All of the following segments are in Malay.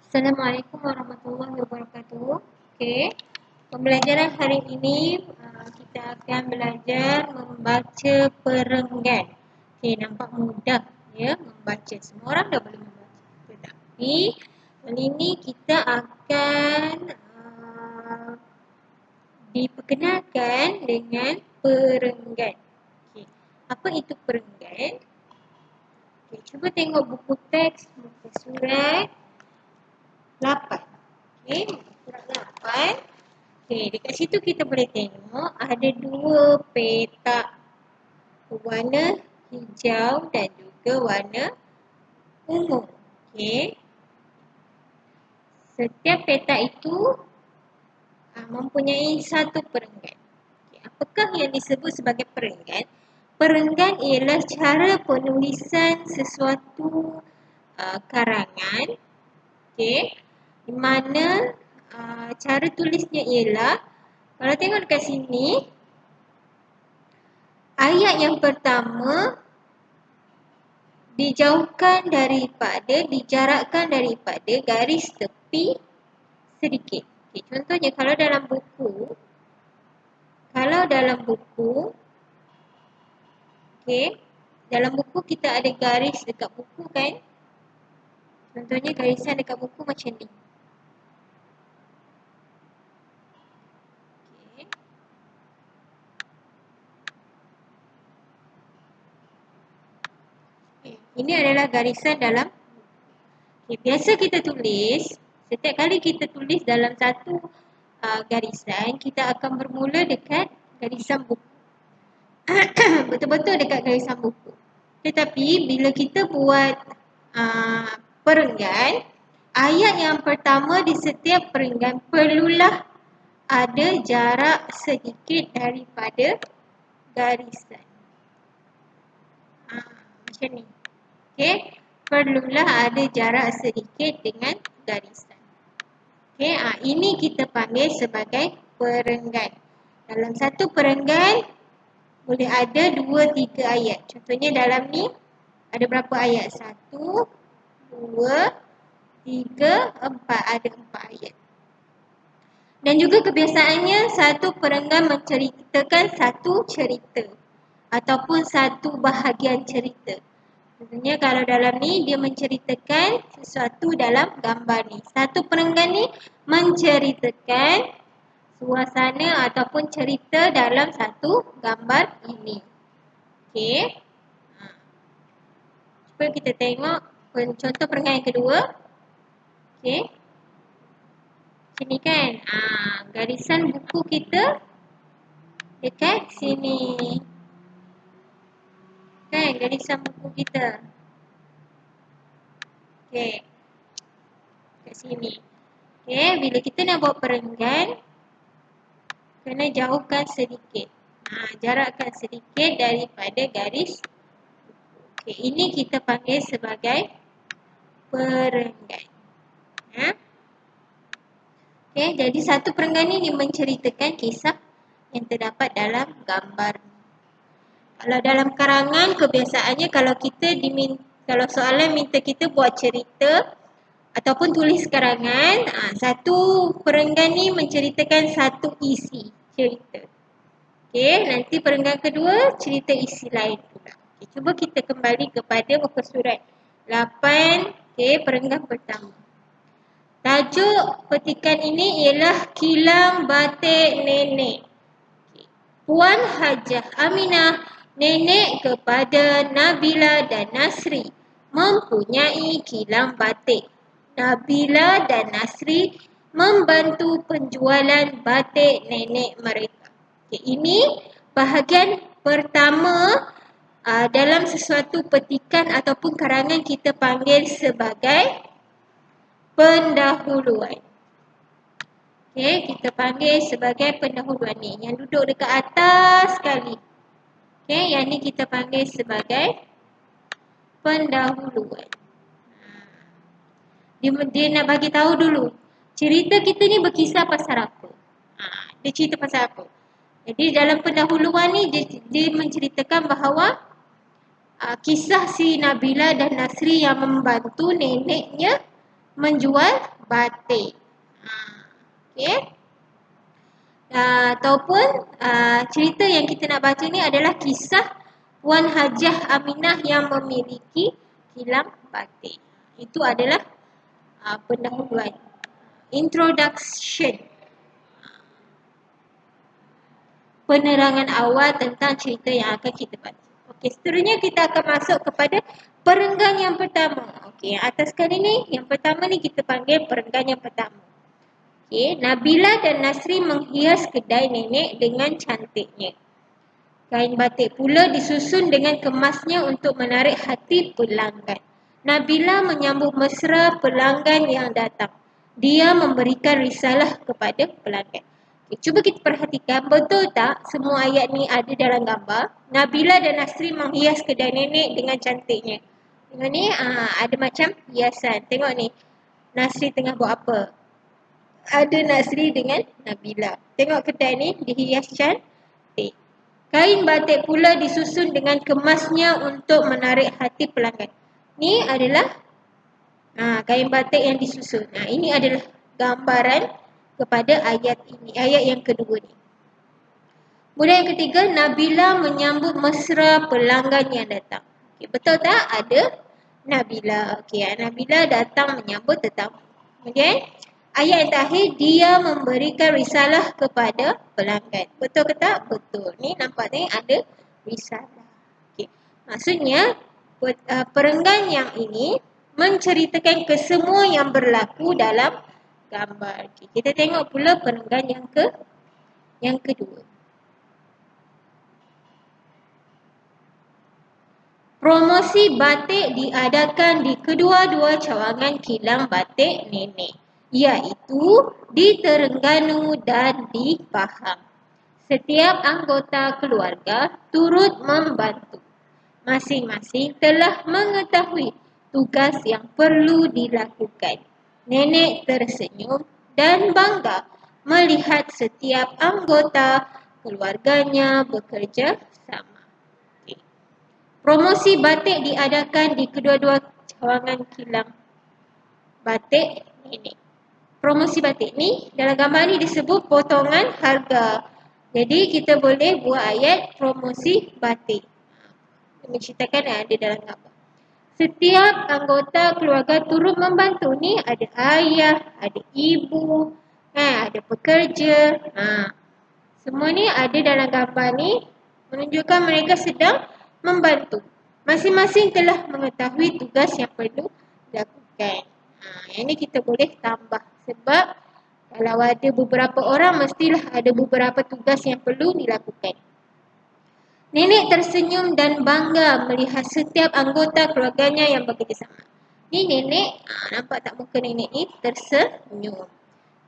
Assalamualaikum warahmatullahi wabarakatuh. Okey, pembelajaran hari ini kita akan belajar membaca perenggan. Okey, nampak mudah ya membaca. Semua orang dah boleh membaca. Tetapi kali ini kita akan diperkenalkan dengan perenggan. Okey, apa itu perenggan? Okey, cuba tengok buku teks, buku surat 8. Okey, surat 8. Okey, dekat situ kita boleh tengok ada dua petak warna hijau dan juga warna ungu. Okey. Setiap petak itu mempunyai satu perenggan. Okay. Apakah yang disebut sebagai perenggan? Perenggan ialah cara penulisan sesuatu karangan. Okey. Di mana cara tulisnya ialah, kalau tengok dekat sini, ayat yang pertama dijarakkan daripada garis tepi sedikit. Okay, contohnya kalau dalam buku, okay, dalam buku kita ada garis dekat buku kan? Contohnya garisan dekat buku macam ni. Ini adalah garisan dalam. Biasa kita tulis, setiap kali kita tulis dalam satu garisan, kita akan bermula dekat garisan buku. Betul-betul dekat garisan buku. Tetapi bila kita buat perenggan, ayat yang pertama di setiap perenggan perlulah ada jarak sedikit daripada garisan. Macam ni. Okey, perlulah ada jarak sedikit dengan garisan. Okey, ini kita panggil sebagai perenggan. Dalam satu perenggan boleh ada 2-3 ayat. Contohnya dalam ni ada berapa ayat? 1, 2, 3, 4. Ada 4 ayat. Dan juga kebiasaannya satu perenggan menceritakan satu cerita ataupun satu bahagian cerita. Contohnya kalau dalam ni dia menceritakan sesuatu dalam gambar ni. Satu perenggan ni menceritakan suasana ataupun cerita dalam satu gambar ini. Okey. Cuba kita tengok contoh perenggan yang kedua. Okey. Sini kan. Garisan buku kita dekat sini. Kan garisan buku kita. Okey. Kat sini. Okey, bila kita nak buat perenggan, kena jauhkan sedikit. Jarakkan sedikit daripada garis. Okey, ini kita panggil sebagai perenggan. Okey, jadi satu perenggan ini menceritakan kisah yang terdapat dalam gambar. Kalau dalam karangan, kebiasaannya kalau soalan minta kita buat cerita ataupun tulis karangan, satu perenggan ni menceritakan satu isi cerita. Okey, nanti perenggan kedua cerita isi lain pula. Okay, cuba kita kembali kepada muka surat 8. Okey, perenggan pertama. Tajuk petikan ini ialah Kilang Batik Nenek. Puan Hajah Aminah, nenek kepada Nabila dan Nasri, mempunyai kilang batik. Nabila dan Nasri membantu penjualan batik nenek mereka. Okay, ini bahagian pertama dalam sesuatu petikan ataupun karangan kita panggil sebagai pendahuluan. Okey, kita panggil sebagai pendahuluan ni. Yang duduk dekat atas sekali. Okey, yang ni kita panggil sebagai pendahuluan. Dia nak bagi tahu dulu. Cerita kita ni berkisah pasal apa? Dia cerita pasal apa? Jadi dalam pendahuluan ni dia menceritakan bahawa kisah si Nabila dan Nasri yang membantu neneknya menjual batik. Okey. Ataupun cerita yang kita nak baca ni adalah kisah Puan Hajah Aminah yang memiliki kilang batik. Itu adalah pendahuluan. Introduction. Penerangan awal tentang cerita yang akan kita baca. Okey, seterusnya kita akan masuk kepada perenggan yang pertama. Okey, yang atas sekali ni, yang pertama ni kita panggil perenggan yang pertama. Okey, Nabila dan Nasri menghias kedai nenek dengan cantiknya. Kain batik pula disusun dengan kemasnya untuk menarik hati pelanggan. Nabila menyambut mesra pelanggan yang datang. Dia memberikan risalah kepada pelanggan. Okay, cuba kita perhatikan, betul tak semua ayat ni ada dalam gambar? Nabila dan Nasri menghias kedai nenek dengan cantiknya. Tengok ni, ada macam hiasan. Tengok ni, Nasri tengah buat apa? Ada Nasri dengan Nabila. Tengok kedai ni dihias cantik. Kain batik pula disusun dengan kemasnya untuk menarik hati pelanggan. Ni adalah kain batik yang disusun. Ini adalah gambaran kepada ayat ini, ayat yang kedua ni. Kemudian yang ketiga, Nabila menyambut mesra pelanggan yang datang. Okay, betul tak? Ada Nabila. Okay, Nabila datang menyambut tetamu. Kemudian ayat yang terakhir, dia memberikan risalah kepada pelanggan. Betul ke tak? Betul. Ni nampak ni ada risalah. Okay. Maksudnya, perenggan yang ini menceritakan kesemua yang berlaku dalam gambar. Okay. Kita tengok pula perenggan yang kedua. Promosi batik diadakan di kedua-dua cawangan kilang batik nenek, iaitu di Terengganu dan di Pahang. Setiap anggota keluarga turut membantu. Masing-masing telah mengetahui tugas yang perlu dilakukan. Nenek tersenyum dan bangga melihat setiap anggota keluarganya bekerja sama. Promosi batik diadakan di kedua-dua cawangan kilang batik ini. Promosi batik ni dalam gambar ni disebut potongan harga. Jadi kita boleh buat ayat promosi batik. Menceritakan yang ada dalam gambar. Setiap anggota keluarga turut membantu. Ni ada ayah, ada ibu, ada pekerja. Semua ni ada dalam gambar ni menunjukkan mereka sedang membantu. Masing-masing telah mengetahui tugas yang perlu dilakukan. Yang ni kita boleh tambah sebab kalau ada beberapa orang mestilah ada beberapa tugas yang perlu dilakukan. Nenek tersenyum dan bangga melihat setiap anggota keluarganya yang bekerjasama. Ni nenek, nampak tak muka nenek ni tersenyum.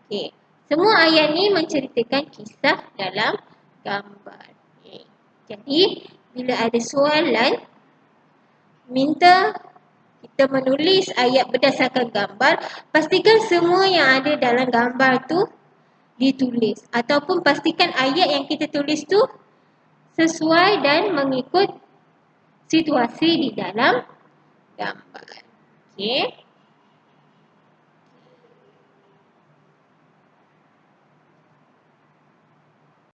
Okey. Semua ayat ni menceritakan kisah dalam gambar. Okay. Jadi, bila ada soalan, minta kita menulis ayat berdasarkan gambar, pastikan semua yang ada dalam gambar tu ditulis. Ataupun pastikan ayat yang kita tulis tu sesuai dan mengikut situasi di dalam gambar. Okey.